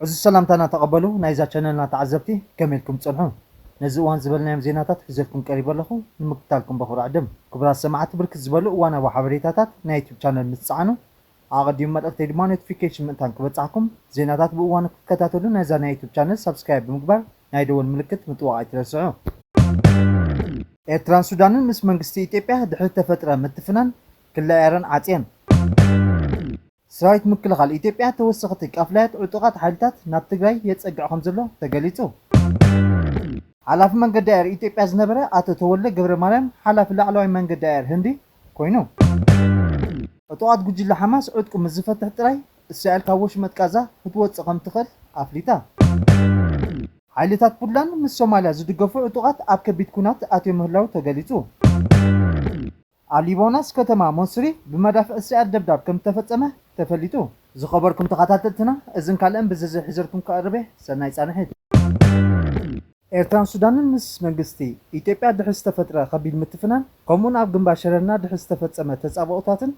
عز السلام تانا تقبلوا نايزا channelنا تعزبتي كملكم تصلحون نزوان زبلنا يوم زيناتات حزلكم قريبا لكم نمكتالكم بخور عدم كبرات سماعات بركز زبلوا وانا وحبريتاتات نا يوتيوب channel متسعانو اغديوم مدقتي دما نوتيفيكيشن منتان كبصعكم زيناتات بوانو تكتاتلو نايزا نا يوتيوب channel سبسكرايب بمقبر ناي دول ملكت متوقع يترسعو ኤርትራን ሱዳንን ምስ መንግስቲ ኢትዮጵያ ድሕሪ ተፈጥረ ምትፍናን ክለያየረን ዓፅየን ሰራዊት ምክልኻል ኢትዮጵያ ተወሰኽቲ ቃፍላያት ዕጡቃት ሓይልታት ናብ ትግራይ የፀግዕ ከም ዘሎ ተገሊጹ ሓላፊ መንገዲ ኣየር ኢትዮጵያ ዝነበረ ኣቶ ተወልደ ገብረ ማርያም ሓላፊ ላዕለዋይ መንገዲ ኣየር ህንዲ ኮይኑ ዕጡቃት ጉጅለ ሓማስ ዕጥቁ ምስ ዝፈትሕ ጥራይ እስራኤል ካብ ወሽመጥ ጋዛ ክትወፅእ ከም ትኽእል ኣፍሊጣ ሓይልታት ፑንትላንድ ምስ ሶማልያ ዝድገፉ ዕጡቃት ኣብ ከቢድ ኩናት ኣትዮ ምህላው ተገሊጹ ኣብ ሊባኖስ ከተማ ሞንስሪ ብመዳፍዕ እስራኤል ደብዳብ ከም ተፈጸመ ተፈሊጡ ዝኸበርኩም ተኸታተልትና እዝን ካልእን ብዝርዝር ሒዘልኩም ከቕርበ ሰናይ ጻንሒት ኤርትራን ሱዳንን ምስ መንግስቲ ኢትዮጵያ ድሕሪ ዝተፈጥረ ከቢድ ምትፍናን ከምኡውን ኣብ ግንባር ሸረና ድሕሪ ዝተፈጸመ ተጻብኦታትን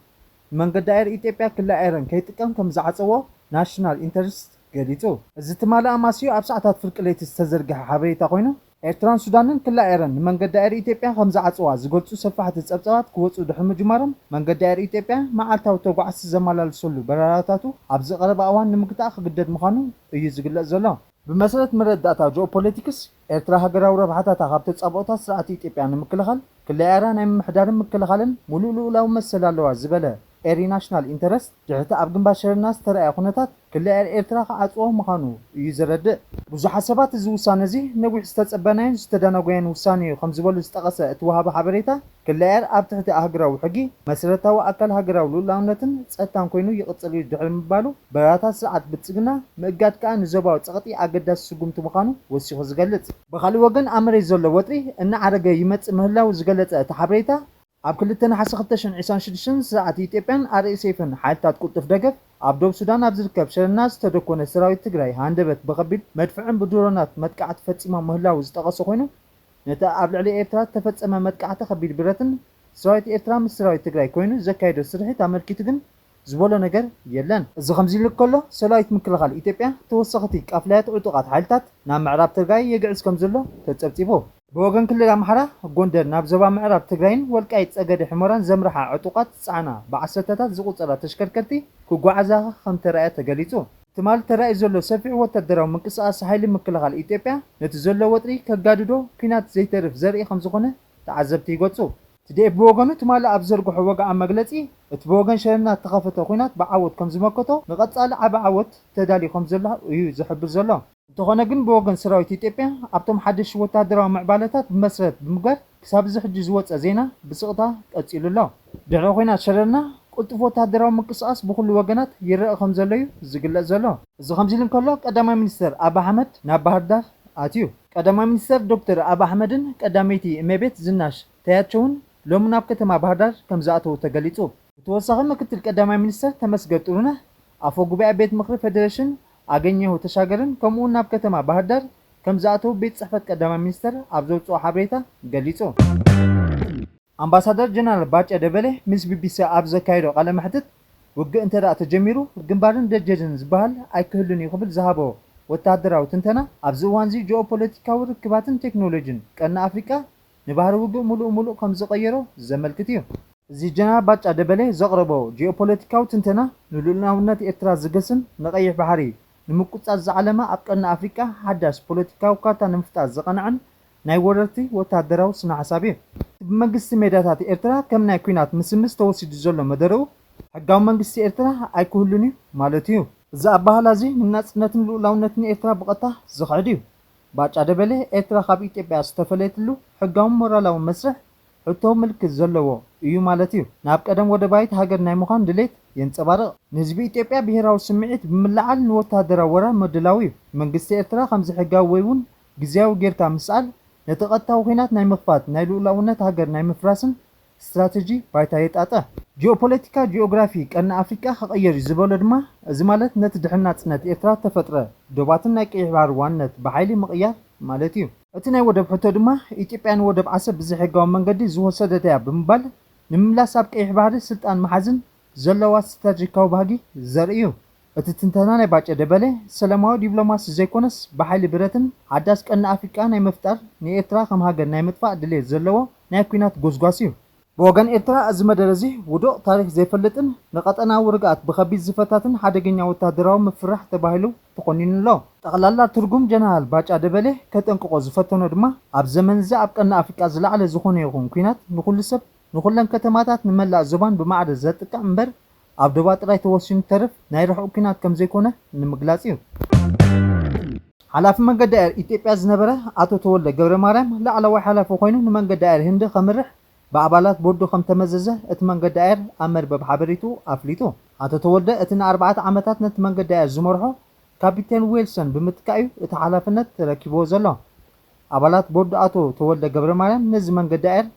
መንገዲ ኣየር ኢትዮጵያ ክለኣየረን ከይጥቀም ከም ዝዓፀዎ ናሽናል ኢንተረስት ገሊጹ እዚ ትማልኣ ማስዩ ኣብ ሰዓታት ፍርቂ ለይቲ ዝተዘርግሐ ሓበሬታ ኮይኑ ኤርትራን ሱዳንን ክለኣየረን ንመንገዲ ኣየር ኢትዮጵያ ከም ዝዓፅዋ ዝገልጹ ሰፋሕቲ ፀብፀባት ክወፁ ድሕሪ ምጅማሮም መንገዲ ኣየር ኢትዮጵያ መዓልታዊ ተጓዓዝቲ ዘመላልሰሉ በረራታቱ ኣብ ዝቐረበ እዋን ንምግታእ ክግደድ ምዃኑ እዩ ዝግለጽ ዘሎ ብመሰረት መረዳእታ ጂኦፖለቲክስ ኤርትራ ሃገራዊ ረብሓታታ ካብ ተጻብኦታት ስርዓት ኢትዮጵያ ንምክልኻል ክለኣየራ ናይ ምምሕዳርን ምክልኻልን ሙሉእ ልኡላዊ መሰል ኣለዋ ዝበለ ኤሪ ናሽናል ኢንተረስት ድሕቲ ኣብ ግንባር ሸረና ዝተረኣየ ኩነታት ክለኣየር ኤርትራ ክዓፅዎ ምዃኑ እዩ ዝረድእ ብዙሓት ሰባት እዚ ውሳነ እዚ ነዊሕ ዝተጸበናይን ዝተደናጎየን ውሳነ እዩ ከም ዝበሉ ዝጠቐሰ እቲ ወሃቢ ሓበሬታ ክለኣየር ኣብ ትሕቲ ኣህጉራዊ ሕጊ መሰረታዊ ኣካል ሃገራዊ ልኡላውነትን ፀጥታን ኮይኑ ይቕፅል እዩ ድሕሪ ምባሉ በረራታት ስርዓት ብልፅግና ምእጋድ ከዓ ንዞባዊ ፀቕጢ ኣገዳሲ ስጉምቲ ምዃኑ ወሲኹ ዝገልጽ ብኻልእ ወገን ኣብ መሬት ዘሎ ወጥሪ እናዓረገ ይመጽእ ምህላው ዝገለጸ እቲ ሓበሬታ ኣብ 2/2026 ስርዓት ኢትዮጵያን RSFን ሓይልታት ቁጥፍ ደገፍ ኣብ ደቡብ ሱዳን ኣብ ዝርከብ ሸረና ዝተደኮነ ሰራዊት ትግራይ ሃንደበት ብኸቢድ መድፍዕን ብድሮናት መጥቃዕቲ ፈጺሞም ምህላው ዝጠቐሰ ኮይኑ ነቲ ኣብ ልዕሊ ኤርትራ ተፈጸመ መጥቃዕቲ ከቢድ ብረትን ሰራዊት ኤርትራ ምስ ሰራዊት ትግራይ ኮይኑ ዘካየዶ ስርሒት ኣመልኪቱ ግን ዝበሎ ነገር የለን እዚ ከምዚ ኢሉ ከሎ ሰራዊት ምክልኻል ኢትዮጵያ ተወሰኽቲ ቃፍላያት ዕጡቃት ሓይልታት ናብ ምዕራብ ትግራይ የግዕዝ ከም ዘሎ ተጸብጺቡ ብወገን ክልል ኣምሓራ ጎንደር ናብ ዞባ ምዕራብ ትግራይን ወልቃይት ፀገደ ሕሞራን ዘምርሓ ዕጡቃት ፃዕና ብዓሰርተታት ዝቑፀራ ተሽከርከርቲ ክጓዓዛ ከም ተረኣየ ተገሊጹ ትማል ተራእዩ ዘሎ ሰፊሕ ወታደራዊ ምንቅስቓስ ሓይሊ ምክልኻል ኢትዮጵያ ነቲ ዘሎ ወጥሪ ከጋድዶ ኩናት ዘይተርፍ ዘርኢ ከም ዝኾነ ተዓዘብቲ ይገልጹ ትዴፍ ብወገኑ ትማል ኣብ ዘርግሖ ወግዓዊ መግለጺ እቲ ብወገን ሸረና ተኸፈተ ኩናት ብዓወት ከም ዝመከቶ ንቐጻሊ ዓቢ ዓወት ተዳልዩ ከም ዘሎ እዩ ዝሕብር ዘሎ እንተኾነ ግን ብወገን ሰራዊት ኢትዮጵያ ኣብቶም ሓደሽቲ ወታደራዊ ምዕባለታት ብመሰረት ብምግባር ክሳብ እዚ ሕጂ ዝወፀ ዜና ብስቕታ ቀፂሉ ኣሎ ድሕሪ ኩናት ሸረና ቁልጡፍ ወታደራዊ ምንቅስቓስ ብኩሉ ወገናት ይረአ ከም ዘሎ እዩ ዝግለጽ ዘሎ እዚ ከምዚ ኢሉ እንከሎ ቀዳማይ ሚኒስተር ኣብ ኣሕመድ ናብ ባህር ዳር ኣትዩ ቀዳማይ ሚኒስተር ዶክተር ኣብ ኣሕመድን ቀዳመይቲ እመቤት ዝናሽ ተያቸውን ሎሚ ናብ ከተማ ባህር ዳር ከም ዝኣተዉ ተገሊጹ ብተወሳኺ ምክትል ቀዳማይ ሚኒስተር ተመስገን ጥሩነህ ኣፈ ጉባኤ ቤት ምክሪ ፌደሬሽን ኣገኘሁ ተሻገርን ከምኡውን ናብ ከተማ ባህር ዳር ከም ዝኣተዉ ቤት ጽሕፈት ቀዳማይ ሚኒስተር ኣብ ዘውፅኦ ሓበሬታ ገሊጹ ኣምባሳደር ጀነራል ባጫ ደበሌ ምስ ቢቢሲ ኣብ ዘካየዶ ቃለ መሕትት ውግእ እንተደኣ ተጀሚሩ ግንባርን ደጀንን ዝበሃል ኣይክህሉን እዩ ክብል ዝሃቦ ወታደራዊ ትንተና ኣብዚ እዋን እዚ ጂኦፖለቲካዊ ርክባትን ቴክኖሎጅን ቀና ኣፍሪቃ ንባህሪ ውግእ ሙሉእ ከም ዝቐየሮ ዘመልክት እዩ እዚ ጀነራል ባጫ ደበሌ ዘቕረቦ ጂኦፖለቲካዊ ትንተና ንልኡላውነት ኤርትራ ዝገስን ንቐይሕ ባሕሪ ንምቁጻር ዝዓለመ ኣብ ቀና ኣፍሪቃ ሓዳሽ ፖለቲካዊ ካርታ ንምፍጣር ዝቐንዐን ናይ ወረርቲ ወታደራዊ ስነ ሓሳብ እዩ ብመንግስቲ ሜዳታት ኤርትራ ከም ናይ ኩናት ምስምስ ተወሲዱ ዘሎ መደረኡ ሕጋዊ መንግስቲ ኤርትራ ኣይክህሉን እዩ ማለት እዩ እዚ ኣባህላ እዚ ንናጽነትን ልኡላውነትን ኤርትራ ብቐጥታ ዝኽዕድ እዩ ባጫ ደበሌ ኤርትራ ካብ ኢትዮጵያ ዝተፈለየትሉ ሕጋዊ ሞራላዊ መስርሕ ሕቶ ምልክት ዘለዎ እዩ ማለት እዩ ናብ ቀደም ወደባይት ሃገር ናይ ምዃን ድሌት የንፀባርቕ ንህዝቢ ኢትዮጵያ ብሄራዊ ስምዒት ብምልዓል ንወታደራዊ ወራር መድላዊ እዩ መንግስቲ ኤርትራ ከምዚ ሕጋዊ ወይ እውን ግዝያዊ ጌርካ ምስኣል ነቲ ቀጥታዊ ኩናት ናይ ምኽፋት ናይ ልኡላውነት ሃገር ናይ ምፍራስን ስትራቴጂ ባይታ የጣጠ ጂኦፖለቲካ ጂኦግራፊ ቀና ኣፍሪቃ ክቐየር እዩ ዝበሎ ድማ እዚ ማለት ነቲ ድሕሪ ናጽነት ኤርትራ ተፈጥረ ዶባትን ናይ ቀይሕ ባህሪ ዋንነት ብሓይሊ ምቕያር ማለት እዩ እቲ ናይ ወደብ ሕቶ ድማ ኢትዮጵያ ንወደብ ዓሰብ ብዘይሕጋዊ መንገዲ ዝወሰደት እያ ብምባል ንምምላስ ኣብ ቀይሕ ባህሪ ስልጣን መሓዝን ዘለዋ ስትራቴጂካዊ ባህጊ ዘርኢ እዩ እቲ ትንተና ናይ ባጨ ደበለ ሰላማዊ ዲፕሎማሲ ዘይኮነስ ብሓይሊ ብረትን ሓዳስ ቀኒ ኣፍሪቃ ናይ ምፍጣር ንኤርትራ ከም ሃገር ናይ ምጥፋእ ድሌት ዘለዎ ናይ ኩናት ጎስጓስ እዩ። ብወገን ኤርትራ እዚ መደረ እዚ ውዱቕ ታሪክ ዘይፈልጥን ንቐጠናዊ ርግኣት ብከቢድ ዝፈታትን ሓደገኛ ወታደራዊ ምፍራሕ ተባሂሉ ተቆኒኑ ኣሎ። ጠቕላላ ትርጉም ጀነራል ባጫ ደበለ ከጠንቅቆ ዝፈተኖ ድማ ኣብ ዘመን እዚ ኣብ ቀኒ ኣፍሪቃ ዝለዓለ ዝኾነ ይኹን ኩናት ንኩሉ ሰብ ንኩለን ከተማታት ንመላእ ዞባን ብማዕረ ዘጥቃዕ እምበር ኣብ ዶባ ጥራይ ተወሲኑ ተርፍ ናይ ርሑቕ ኩናት ከም ዘይኮነ ንምግላጽ እዩ። ሓላፊ መንገዲ ኣየር ኢትዮጵያ ዝነበረ ኣቶ ተወልደ ገብረ ማርያም ላዕለዋይ ሓላፊ ኮይኑ ንመንገዲ ኣየር ህንዲ ከምርሕ ብኣባላት ቦርዱ ከም ተመዘዘ እቲ መንገዲ ኣየር ኣብ መርበብ ሓበሪቱ ኣፍሊጡ። ኣቶ ተወልደ እቲ ን4 ዓመታት ነቲ መንገዲ ኣየር ዝመርሖ ካፒቴን ዌልሰን ብምትካእ እዩ እቲ ሓላፍነት ተረኪብዎ ዘሎ። ኣባላት ቦርዱ ኣቶ ተወልደ ገብረ ማርያም ነዚ መንገዲ ኣየር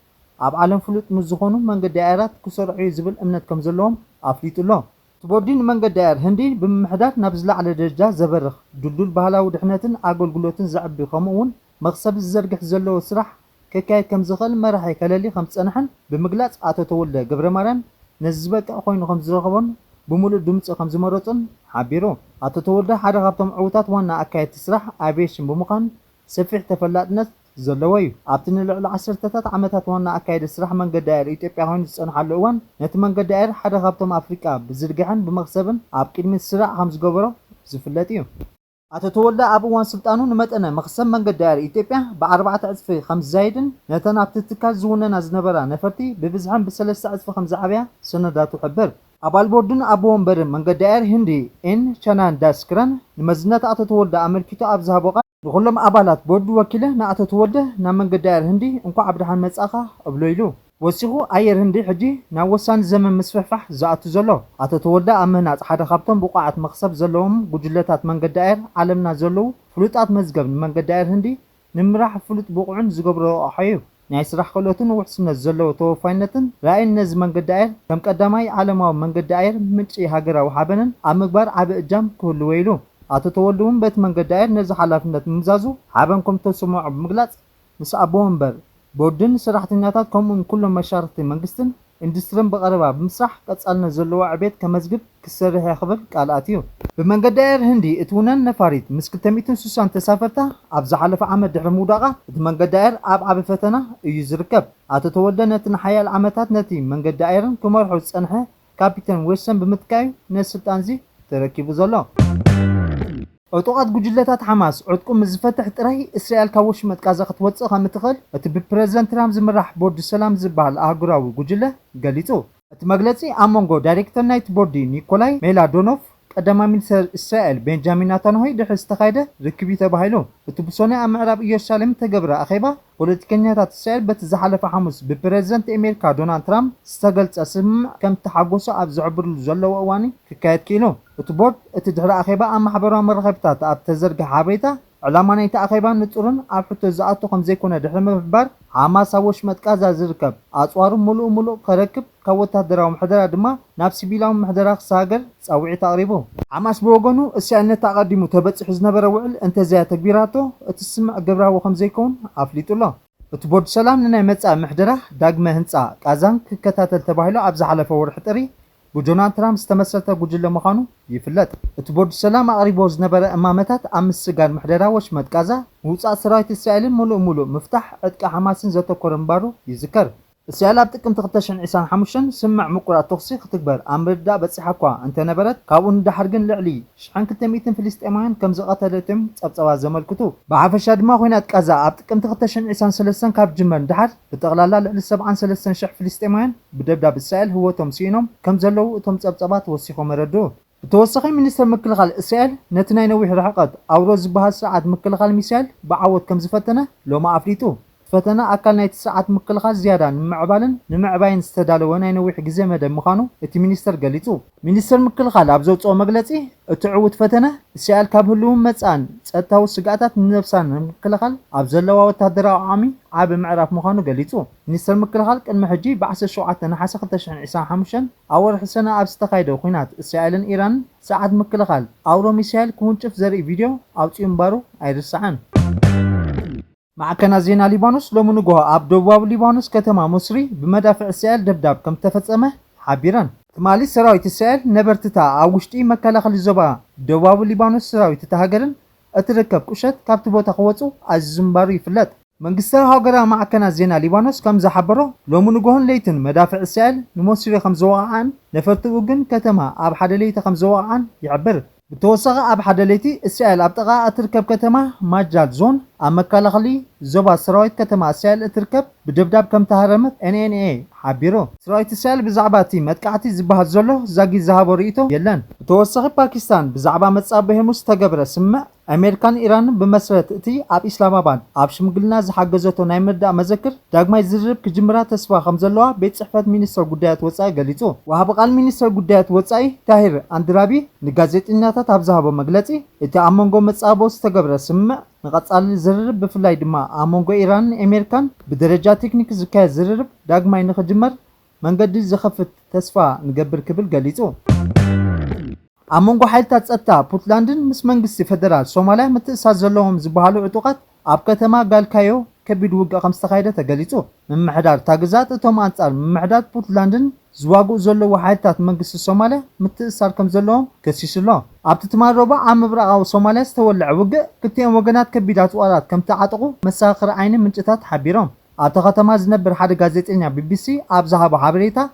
ኣብ ዓለም ፍሉጥ ምዝኾኑ መንገዲ ኣየራት ክሰርሑ እዩ ዝብል እምነት ከም ዘለዎም ኣፍሊጡ ኣሎ። እቲ ቦርዲ ንመንገዲ ኣየር ህንዲ ብምምሕዳር ናብ ዝለዓለ ደረጃ ዘበርኽ ድልዱል ባህላዊ ድሕነትን ኣገልግሎትን ዘዕቢ ከምኡውን መክሰብ ዝዘርግሕ ዘለዎ ስራሕ ከካየድ ከም ዝኽእል መራሒ ከለሊ ከም ዝጸንሐን ብምግላጽ ኣቶ ተወልደ ገብረ ማርያም ነዚ ዝበቅዕ ኮይኑ ከም ዝረኸቦን ብምሉእ ድምፂ ከም ዝመረፁን ሓቢሩ። ኣቶ ተወልደ ሓደ ካብቶም ዕዉታት ዋና ኣካየድቲ ስራሕ ኣቪዬሽን ብምዃን ሰፊሕ ተፈላጥነት ዘለዎ እዩ። ኣብቲ ንልዕሊ 10ታት ዓመታት ዋና ኣካየዲ ስራሕ መንገዲ ኣየር ኢትዮጵያ ኮይኑ ዝጸንሓሉ እዋን ነቲ መንገዲ ኣየር ሓደ ካብቶም ኣፍሪቃ ብዝርግሕን ብመክሰብን ኣብ ቅድሚት ስራዕ ከም ዝገበሮ ዝፍለጥ እዩ። ኣቶ ተወልደ ኣብ እዋን ስልጣኑ ንመጠነ መክሰብ መንገዲ ኣየር ኢትዮጵያ ብ4 እጥፊ ከም ዝዛይድን ነተን ኣብቲ ትካል ዝውነና ዝነበራ ነፈርቲ ብብዝሕን ብ3 እጥፊ ከም ዝዓብያ ሰነዳቱ ሕብር። ኣባል ቦርድን ኣቦ ወንበርን መንገዲ ኣየር ህንዲ ኤን ቻናን ዳስክረን ንመዝነት ኣቶ ተወልደ ኣመልኪቱ ኣብ ዝሃቦ ቃል ንኩሎም ኣባላት ቦርዱ ወኪለ ንኣቶ ተወልደ ናብ መንገዲ ኣየር ህንዲ እንኳዕ ብድሓን መጻኻ እብሎ ኢሉ ወሲኹ ኣየር ህንዲ ሕጂ ናብ ወሳኒ ዘመን ምስፍሕፋሕ ዝኣቱ ዘሎ። ኣቶ ተወልደ ኣብ ምህናፅ ሓደ ካብቶም ብቑዓት መክሰብ ዘለዎም ጉጅለታት መንገዲ ኣየር ዓለምና ዘለዉ ፍሉጣት መዝገብ ንመንገዲ ኣየር ህንዲ ንምራሕ ፍሉጥ ብቑዕን ዝገብሮ ኣቕሓ እዩ። ናይ ስራሕ ክእለቱን ውሕስነት ዘለዎ ተወፋይነትን ራእይን ነዚ መንገዲ ኣየር ከም ቀዳማይ ዓለማዊ መንገዲ ኣየር ምንጪ ሃገራዊ ሓበንን ኣብ ምግባር ዓቢ እጃም ክህልዎ ኢሉ ኣቶ ተወልደ እውን በቲ መንገዲ ኣየር ነዚ ሓላፍነት ምምዛዙ ሓበን ከም ተሰምዖ ብምግላጽ ምስ ኣቦ ወንበር ቦርድን ሰራሕተኛታት ከምኡን ኩሎም መሻርክቲ መንግስትን ኢንዱስትሪን ብቐረባ ብምስራሕ ቀጻልነት ዘለዎ ዕቤት ከመዝግብ ክሰርሕ ይኽእል ቃልኣት እዩ። ብመንገዲ ኣየር ህንዲ እቲ ውነን ነፋሪት ምስ 260 ተሳፈርታ ኣብ ዝሓለፈ ዓመት ድሕሪ ምውዳቓ እቲ መንገዲ ኣየር ኣብ ዓቢ ፈተና እዩ ዝርከብ። ኣቶ ተወልደ ነቲ ንሓያል ዓመታት ነቲ መንገዲ ኣየርን ክመርሑ ዝጸንሐ ካፒቴን ዌልሰን ብምትካዩ ነዚ ስልጣን እዚ ተረኪቡ ዘሎ። ዕጡቃት ጉጅለታት ሓማስ ዕጥቁ ምዝፈትሕ ጥራይ እስራኤል ካብ ወሽመጥ ጋዛ ክትወፅእ ከም እትኽእል እቲ ብፕረዚደንት ትራምፕ ዝምራሕ ቦርዲ ሰላም ዝበሃል ኣህጉራዊ ጉጅለ ገሊጹ። እቲ መግለጺ ኣብ መንጎ ዳይሬክተር ናይቲ ቦርዲ ኒኮላይ ሜላዶኖቭ ቀዳማይ ሚኒስትር እስራኤል ቤንጃሚን ናታንያሁ ድሕሪ ዝተኻየደ ርክብ እዩ ተባሂሉ። እቲ ብሶኒ ኣብ ምዕራብ ኢየሩሳሌም ተገብረ ኣኼባ ፖለቲከኛታት እስራኤል በቲ ዝሓለፈ ሐሙስ ብፕረዚደንት ኣሜሪካ ዶናልድ ትራምፕ ዝተገልጸ ስምምዕ ከም ተሓጎሶ ኣብ ዝዕብርሉ ዘለዎ እዋን ክካየድ ክኢሉ። እቲ ቦርድ እቲ ድሕሪ ኣኼባ ኣብ ማሕበራዊ መራኸቢታት ኣብ ተዘርግሐ ሓበሬታ ዕላማ ናይቲ ኣኼባ ንጡርን ኣብ ሕቶ ዝኣቱ ከም ዘይኮነ ድሕሪ ምሕባር ሓማስ ኣብ ወሽመጥ ጋዛ ዝርከብ ኣጽዋሩ ሙሉእ ከረክብ ካብ ወታደራዊ ምሕደራ ድማ ናብ ሲቪላዊ ምሕደራ ክሳገር ጻውዒት ኣቕሪቡ። ሓማስ ብወገኑ እስራኤል ነቲ ኣቐዲሙ ተበፂሑ ዝነበረ ውዕል እንተዘያ ተግቢራቶ እቲ ስምዕ ግብራዊ ከም ዘይከውን ኣፍሊጡ ኣሎ። እቲ ቦርድ ሰላም ንናይ መጻኢ ምሕደራ ዳግመ ህንፃ ጋዛን ክከታተል ተባሂሉ ኣብ ዝሓለፈ ወርሒ ጥሪ ብዶናልድ ትራምፕ ዝተመስረተ ጉጅለ ምዃኑ ይፍለጥ። እቲ ቦርድ ሰላም ኣቕሪቦ ዝነበረ እማመታት ኣብ ምስጋር ምሕደራ ወሽመጥ ጋዛ ምውፃእ ሰራዊት እስራኤልን ሙሉእ ምፍታሕ ዕጥቂ ሓማስን ዘተኮረ ምንባሩ ይዝከር። እስራኤል ኣብ ጥቅምቲ 2025 ስምዕ ምቁራት ተኽሲ ክትግበር ኣብ ምርዳእ በፂሓ እኳ እንተነበረት ካብኡ ንድሓር ግን ልዕሊ 1200 ፍልስጤማውያን ከም ዝቐተለቶም ጸብጸባ ዘመልክቱ። ብሓፈሻ ድማ ኩናት ጋዛ ኣብ ጥቅምቲ 2023 ካብ ጅመር ንድሓር ብጠቕላላ ልዕሊ 73,000 ፍልስጤማውያን ብደብዳብ እስራኤል ህወቶም ሲኢኖም ከም ዘለዉ እቶም ጸብጸባት ወሲኾም የረድኡ። ብተወሳኺ ሚኒስትር ምክልኻል እስራኤል ነቲ ናይ ነዊሕ ርሕቀት ኣውሮ ዝበሃል ስርዓት ምክልኻል ሚሳኤል ብዓወት ከም ዝፈተነ ሎማ ኣፍሊጡ። ፈተና ኣካል ናይቲ ስርዓት ምክልኻል ዝያዳ ንምዕባልን ንምዕባይን ዝተዳለወ ናይ ነዊሕ ግዜ መደብ ምዃኑ እቲ ሚኒስተር ገሊጹ። ሚኒስተር ምክልኻል ኣብ ዘውፅኦ መግለጺ እቲ ዕዉት ፈተነ እስራኤል ካብ ህልውን መጻእን ጸጥታዊ ስጋኣታት ንምፍሳን ንምክልኻል ኣብ ዘለዋ ወታደራዊ ዓቕሚ ዓቢ ምዕራፍ ምዃኑ ገሊጹ። ሚኒስተር ምክልኻል ቅድሚ ሕጂ ብ17 ናሓሰ 2025 ኣብ ወርሒ ሰነ ኣብ ዝተኻየደ ኩናት እስራኤልን ኢራንን ስርዓት ምክልኻል ኣውሮ ሚሳኤል ክውንጭፍ ዘርኢ ቪድዮ ኣውፅኡ እምባሩ ኣይርስዓን። ማዕከናት ዜና ሊባኖስ ሎሚ ንግሆ ኣብ ደቡባዊ ሊባኖስ ከተማ ሞስሪ ብመዳፍዕ እስራኤል ደብዳብ ከም ተፈጸመ ሓቢረን። تمالي سراويت إسرائيل نبرتتا أوشتي مكالخل الزبا دواب ليبانوس سراويت تهاجرن أتركب كشت كابتبو تخوتو الزنباري فلت منقستا هاجرا مع كنا زينا ليبانوس كم زحبرو لو منقوهن ليتن مدافع إسرائيل نموسيري خمزوعان نفرتو وجن كتما أب حدا ليت خمزوعان يعبر بتوسق أب حدا ليتي إسرائيل أبتغى أتركب كتما ماجال زون أما كالخلي زبا سراويت كتما إسرائيل أتركب بدبداب كم تهرمت NNA حبيرو سراويت إسرائيل بزعباتي متكعتي زبهات زلو زاقي زهابو ريتو يلن بتوسق باكستان بزعبا متصابه مستقبرة سمع أمريكان إيران بمسرت تي أب إسلام آباد أب شمقلنا زحجزتو نايمردا مذكر داغما يزرب كجمرة تسوا خمزلوا بيت صحفة مينستر قديات وصاي قاليتو وهاب قال مينستر قديات وصاي تاهر أندرابي نغازيت إناتا تابزهابو مغلطي إتي أمونغو متصابو استقبرة سمع نقصال زرب بفلاي دما أمونغو إيران أمريكان بدرجة تكنيك زكاة زرب داغما ينخجمر منقد زخفت تسوا نقبر كبل قاليتو أمونغو حالتات أتا بوتلاندن مس منغستي فدرال سوماليا متأساس زلوهم زبهالو عطوقات أب كتما قال كايو كبيد وقا خمسة خايدة تقاليتو من محدار تاقزات اتوم أنصار من محدار بوتلاندن زواقو زلو حالتات منغستي سوماليا متأسار كم زلوهم كسيسلو أب تتمار ربع عام برقاو سوماليا استولع وقا كتين وقنات كبيدات وقالات كم تعاطقو مساخر عين منجتات حبيرهم أتا ختما زنبر حدا غازيتينيا BBC أب زهابو حبريتا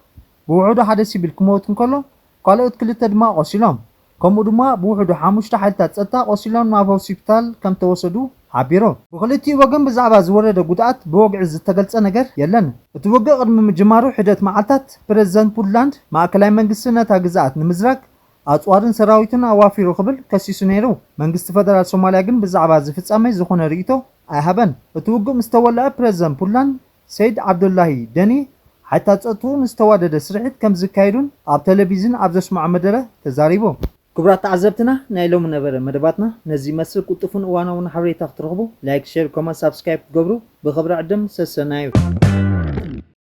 بوعودو حدا سيبيل كموتن كلو قالوا كلتا دما قوسيلهم كم دما بوحدو حامشتا حالتات صتا قوسيلون ما هوسبيتال كم توسدو حبيرو بخلتي وقم بزعبا زورده قطعت بوقع زتغلص ነገር የለን እትወገ ቅድሚ ምጅማሩ ሒደት መዓልታት ፕሬዝዳንት ፑንትላንድ ማዕከላዊ መንግስትና ታግዛት ንምዝራቅ አጽዋርን ሰራዊትን አዋፊሩ ክብል ከሲሱ ነይሩ መንግስት ፌደራል ሶማሊያ ግን ብዛዕባ ዝፍጻመ ዝኾነ ርእይቶ ኣይሃበን እትወገ ምስተወልዐ ፕሬዝዳንት ፑንትላንድ ሰይድ ዓብዱላሂ ደኒ حتى تصطون استوادد سرعت كم زكايدون اب تلفزيون اب زسمع مدره تزاريبو كبرات تعذبتنا نايلوم نبره مدباتنا نزي مسل قطفون وانا حبريتا ترغبو لايك شير كومنت سبسكرايب تقبرو بخبر عدم سسنايو